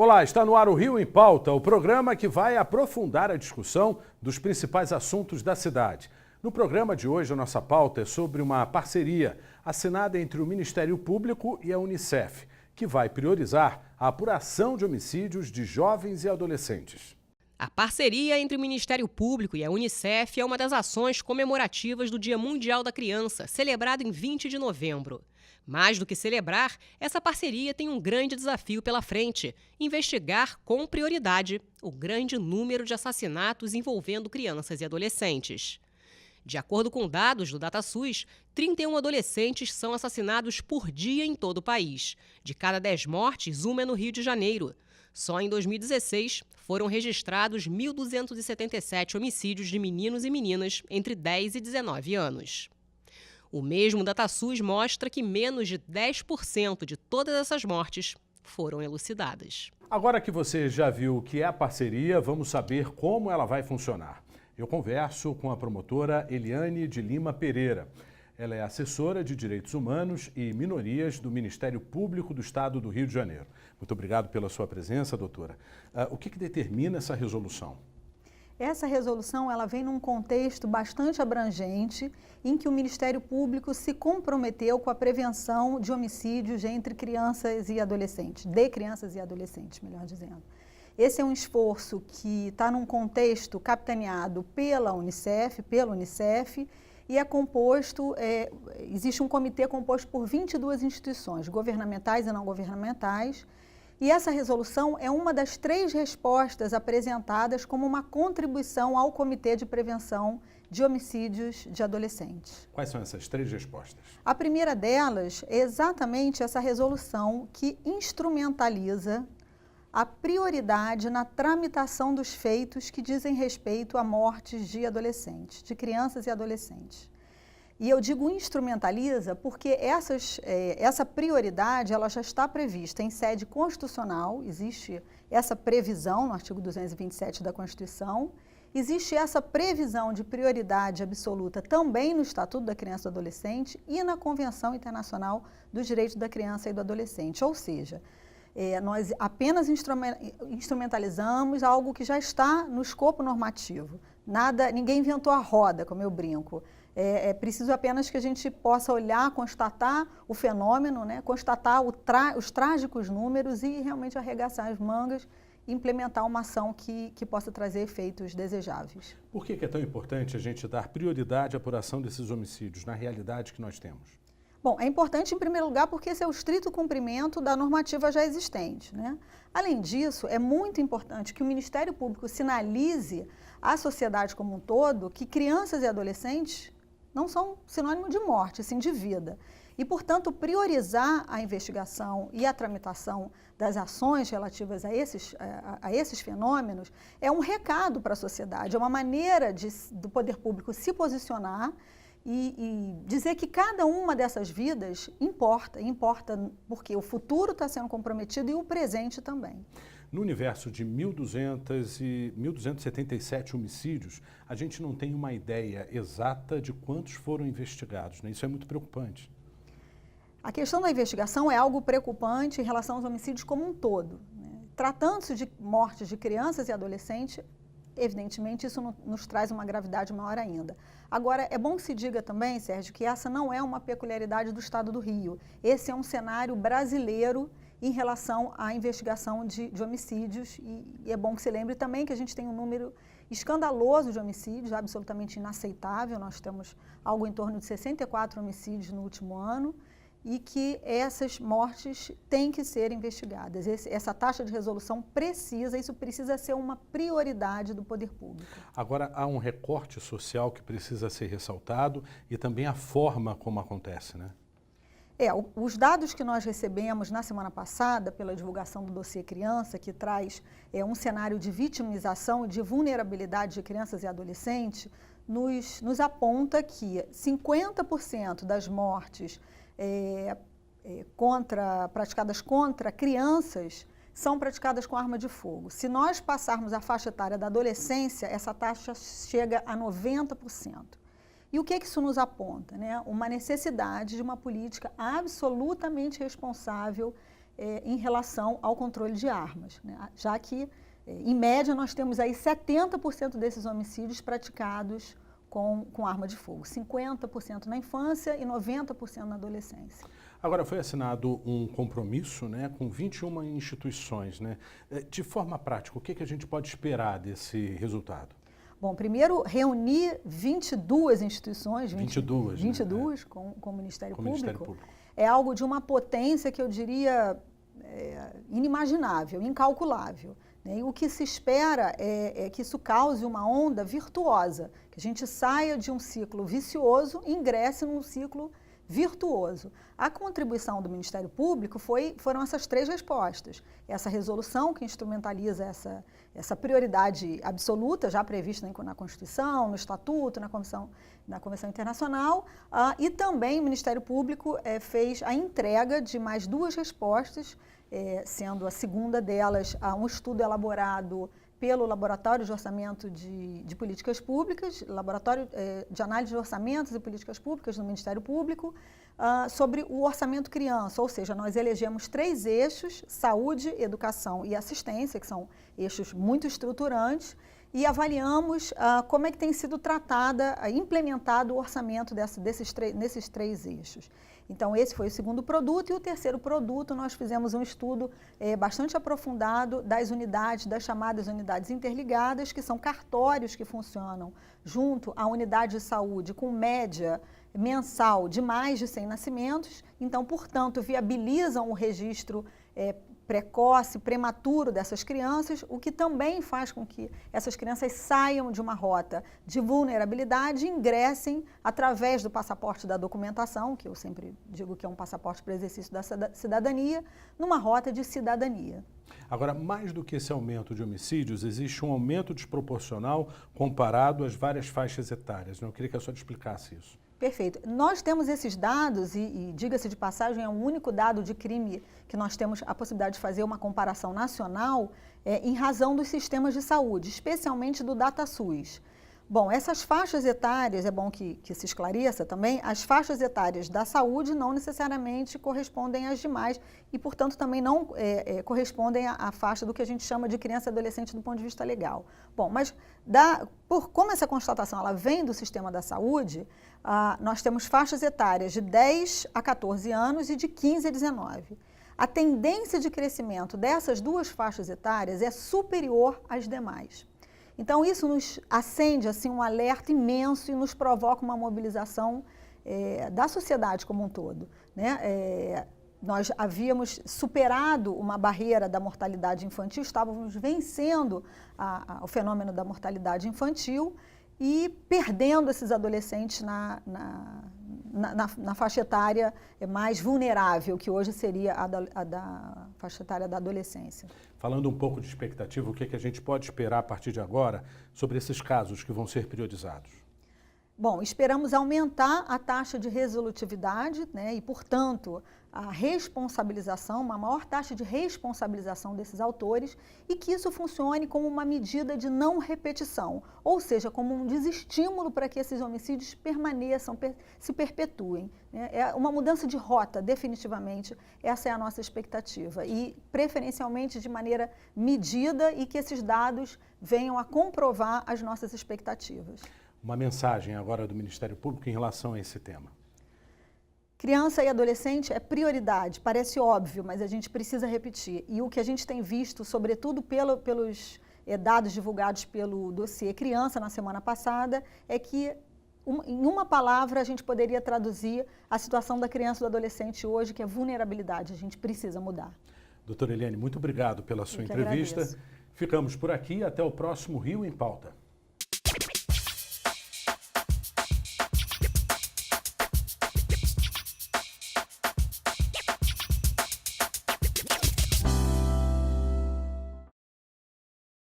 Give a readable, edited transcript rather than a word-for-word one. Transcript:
Olá, está no ar o Rio em Pauta, o programa que vai aprofundar a discussão dos principais assuntos da cidade. No programa de hoje, a nossa pauta é sobre uma parceria assinada entre o Ministério Público e a Unicef, que vai priorizar a apuração de homicídios de jovens e adolescentes. A parceria entre o Ministério Público e a Unicef é uma das ações comemorativas do Dia Mundial da Criança, celebrado em 20 de novembro. Mais do que celebrar, essa parceria tem um grande desafio pela frente: investigar com prioridade o grande número de assassinatos envolvendo crianças e adolescentes. De acordo com dados do DataSUS, 31 adolescentes são assassinados por dia em todo o país. De cada 10 mortes, uma é no Rio de Janeiro. Só em 2016, foram registrados 1.277 homicídios de meninos e meninas entre 10 e 19 anos. O mesmo DataSUS mostra que menos de 10% de todas essas mortes foram elucidadas. Agora que você já viu o que é a parceria, vamos saber como ela vai funcionar. Eu converso com a promotora Eliane de Lima Pereira. Ela é assessora de Direitos Humanos e Minorias do Ministério Público do Estado do Rio de Janeiro. Muito obrigado pela sua presença, doutora. O que determina essa resolução? Essa resolução ela vem num contexto bastante abrangente em que o Ministério Público se comprometeu com a prevenção de homicídios entre crianças e adolescentes, de crianças e adolescentes, melhor dizendo. Esse é um esforço que está num contexto capitaneado pela Unicef, e é composto, existe um comitê composto por 22 instituições, governamentais e não governamentais, e essa resolução é uma das 3 respostas apresentadas como uma contribuição ao Comitê de Prevenção de Homicídios de Adolescentes. Quais são essas 3 respostas? A primeira delas é exatamente essa resolução que instrumentaliza a prioridade na tramitação dos feitos que dizem respeito a mortes de adolescentes, de crianças e adolescentes. E eu digo instrumentaliza porque essa prioridade ela já está prevista em sede constitucional, existe essa previsão no artigo 227 da Constituição, existe essa previsão de prioridade absoluta também no Estatuto da Criança e do Adolescente e na Convenção Internacional dos Direitos da Criança e do Adolescente, ou seja, nós apenas instrumentalizamos algo que já está no escopo normativo. Ninguém inventou a roda, como eu brinco. É preciso apenas que a gente possa olhar, constatar o fenômeno, né? Constatar os trágicos números e realmente arregaçar as mangas e implementar uma ação que possa trazer efeitos desejáveis. Por que é tão importante a gente dar prioridade à apuração desses homicídios na realidade que nós temos? Bom, é importante em primeiro lugar porque esse é o estrito cumprimento da normativa já existente, né? Além disso, é muito importante que o Ministério Público sinalize à sociedade como um todo que crianças e adolescentes não são sinônimo de morte, sim de vida. E, portanto, priorizar a investigação e a tramitação das ações relativas a esses fenômenos é um recado para a sociedade, é uma maneira do poder público se posicionar e dizer que cada uma dessas vidas importa porque o futuro está sendo comprometido e o presente também. No universo de 1.277 homicídios, a gente não tem uma ideia exata de quantos foram investigados, né? Isso é muito preocupante. A questão da investigação é algo preocupante em relação aos homicídios como um todo, né? Tratando-se de mortes de crianças e adolescentes, evidentemente isso nos traz uma gravidade maior ainda. Agora, é bom que se diga também, Sérgio, que essa não é uma peculiaridade do Estado do Rio. Esse é um cenário brasileiro em relação à investigação de homicídios e é bom que se lembre também que a gente tem um número escandaloso de homicídios, absolutamente inaceitável. Nós temos algo em torno de 64 homicídios no último ano e que essas mortes têm que ser investigadas. Essa taxa de resolução isso precisa ser uma prioridade do poder público. Agora, há um recorte social que precisa ser ressaltado e também a forma como acontece, né? Os dados que nós recebemos na semana passada pela divulgação do dossiê Criança, que traz um cenário de vitimização e de vulnerabilidade de crianças e adolescentes, nos aponta que 50% das mortes praticadas contra crianças são praticadas com arma de fogo. Se nós passarmos a faixa etária da adolescência, essa taxa chega a 90%. E o que isso nos aponta? Né? Uma necessidade de uma política absolutamente responsável em relação ao controle de armas, né? Já que, em média, nós temos aí 70% desses homicídios praticados com arma de fogo, 50% na infância e 90% na adolescência. Agora, foi assinado um compromisso, né, com 21 instituições, né? De forma prática, o que a gente pode esperar desse resultado? Bom, primeiro, reunir 22 instituições, 22, né? com o Ministério Público, é algo de uma potência que eu diria inimaginável, incalculável. Né? E o que se espera é que isso cause uma onda virtuosa, que a gente saia de um ciclo vicioso e ingresse num ciclo virtuoso. A contribuição do Ministério Público foram essas 3 respostas. Essa resolução que instrumentaliza essa prioridade absoluta, já prevista na Constituição, no Estatuto, na Convenção Internacional, e também o Ministério Público fez a entrega de mais 2 respostas, sendo a segunda delas um estudo elaborado pelo Laboratório de Orçamento de Políticas Públicas, Laboratório de Análise de Orçamentos e Políticas Públicas do Ministério Público, sobre o orçamento criança, ou seja, nós elegemos 3 eixos, saúde, educação e assistência, que são eixos muito estruturantes, e avaliamos como é que tem sido implementado o orçamento nesses 3 eixos. Então, esse foi o segundo produto, e o terceiro produto, nós fizemos um estudo bastante aprofundado das chamadas unidades interligadas, que são cartórios que funcionam junto à unidade de saúde com média mensal de mais de 100 nascimentos, então, portanto, viabilizam o registro precoce, prematuro dessas crianças, o que também faz com que essas crianças saiam de uma rota de vulnerabilidade e ingressem através do passaporte da documentação, que eu sempre digo que é um passaporte para exercício da cidadania, numa rota de cidadania. Agora, mais do que esse aumento de homicídios, existe um aumento desproporcional comparado às várias faixas etárias, né? Eu queria que a senhora explicasse isso. Perfeito. Nós temos esses dados e diga-se de passagem, é o único dado de crime que nós temos a possibilidade de fazer uma comparação nacional em razão dos sistemas de saúde, especialmente do DataSUS. Bom, essas faixas etárias, é bom que se esclareça também, as faixas etárias da saúde não necessariamente correspondem às demais e, portanto, também não correspondem à faixa do que a gente chama de criança e adolescente do ponto de vista legal. Bom, mas como essa constatação ela vem do sistema da saúde, nós temos faixas etárias de 10 a 14 anos e de 15 a 19. A tendência de crescimento dessas 2 faixas etárias é superior às demais. Então, isso nos acende assim, um alerta imenso e nos provoca uma mobilização da sociedade como um todo, né? Nós havíamos superado uma barreira da mortalidade infantil, estávamos vencendo o fenômeno da mortalidade infantil e perdendo esses adolescentes na faixa etária mais vulnerável, que hoje seria a da faixa etária da adolescência. Falando um pouco de expectativa, o que a gente pode esperar a partir de agora sobre esses casos que vão ser priorizados? Bom, esperamos aumentar a taxa de resolutividade, né, e, portanto, a responsabilização, uma maior taxa de responsabilização desses autores e que isso funcione como uma medida de não repetição, ou seja, como um desestímulo para que esses homicídios permaneçam, se perpetuem. Né? É uma mudança de rota, definitivamente, essa é a nossa expectativa e, preferencialmente, de maneira medida e que esses dados venham a comprovar as nossas expectativas. Uma mensagem agora do Ministério Público em relação a esse tema. Criança e adolescente é prioridade, parece óbvio, mas a gente precisa repetir. E o que a gente tem visto, sobretudo pelos dados divulgados pelo dossiê Criança na semana passada, é que em uma palavra a gente poderia traduzir a situação da criança e do adolescente hoje, que é vulnerabilidade. A gente precisa mudar. Doutora Eliane, muito obrigado pela sua entrevista. Agradeço. Ficamos por aqui, até o próximo Rio em Pauta.